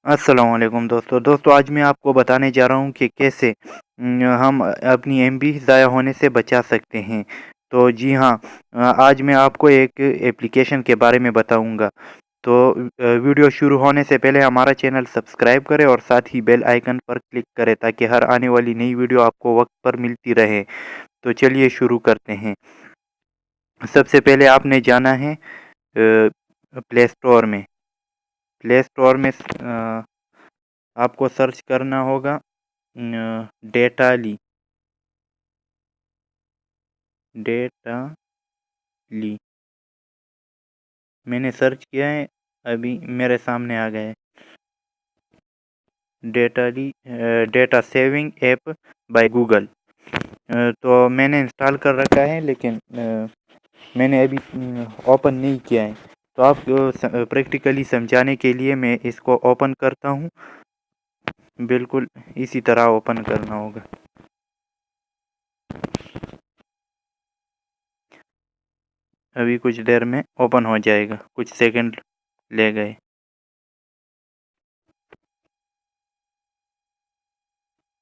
अस्सलाम वालेकुम दोस्तों आज मैं आपको बताने जा रहा हूँ कि कैसे हम अपनी एमबी ज़ाया होने से बचा सकते हैं। तो जी हाँ, आज मैं आपको एक एप्लीकेशन के बारे में बताऊँगा। तो वीडियो शुरू होने से पहले हमारा चैनल सब्सक्राइब करें और साथ ही बेल आइकन पर क्लिक करें ताकि हर आने वाली नई वीडियो आपको वक्त पर मिलती रहे। तो चलिए शुरू करते हैं। सबसे पहले आपने जाना है प्ले स्टोर में। प्ले स्टोर में आपको सर्च करना होगा डेटाली। डेटाली मैंने सर्च किया है, अभी मेरे सामने आ गया है। Datally data saving app by Google. तो मैंने इंस्टॉल कर रखा है, लेकिन मैंने अभी ओपन नहीं किया है। तो आप प्रैक्टिकली समझाने के लिए मैं इसको ओपन करता हूँ। बिल्कुल इसी तरह ओपन करना होगा। अभी कुछ देर में ओपन हो जाएगा, कुछ सेकंड ले गए।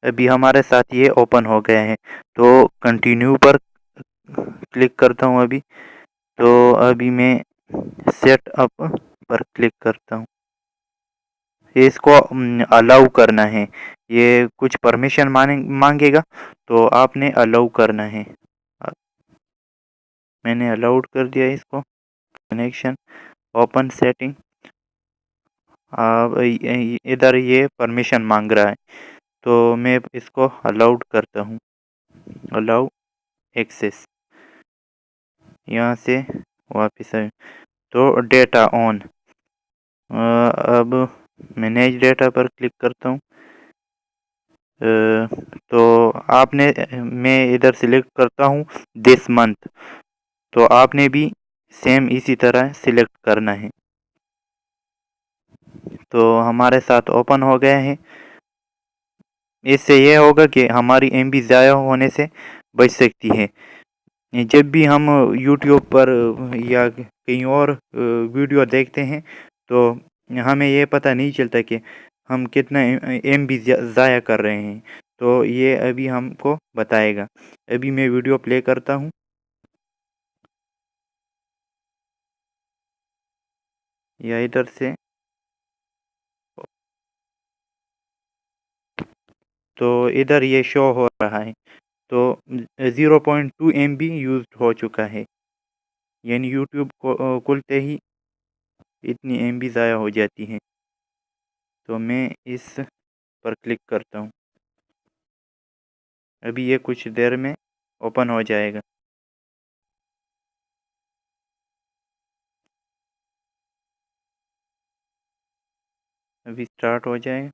अभी हमारे साथ ये ओपन हो गए हैं। तो कंटिन्यू पर क्लिक करता हूँ अभी। तो अभी मैं सेट अप पर क्लिक करता हूँ। इसको अलाउ करना है। ये कुछ परमिशन मांगेगा, तो आपने अलाउ करना है। अ, मैंने अलाउड कर दिया इसको। Connection, open setting. अब इधर ये परमिशन मांग रहा है, तो मैं इसको अलाउड करता हूँ। अलाउ एक्सेस, यहाँ से वापस आए तो डेटा ऑन। अब मैनेज डेटा पर क्लिक करता हूँ। तो आपने मैं इधर सिलेक्ट करता हूँ दिस मंथ। तो आपने भी सेम इसी तरह सिलेक्ट करना है। तो हमारे साथ ओपन हो गए हैं। इससे यह होगा कि हमारी एमबी ज़ाया होने से बच सकती है। जब भी हम यूट्यूब पर या कहीं और वीडियो देखते हैं, तो हमें ये पता नहीं चलता कि हम कितना एमबी ज़ाया कर रहे हैं। तो ये अभी हमको बताएगा। अभी मैं वीडियो प्ले करता हूँ। या इधर से, तो इधर ये शो हो रहा है। तो 0.2 MB यूज हो चुका है। यानी यूट्यूब को खुलते ही इतनी एमबी ज़ाया हो जाती है। तो मैं इस पर क्लिक करता हूँ। अभी ये कुछ देर में ओपन हो जाएगा। अभी स्टार्ट हो जाएगा।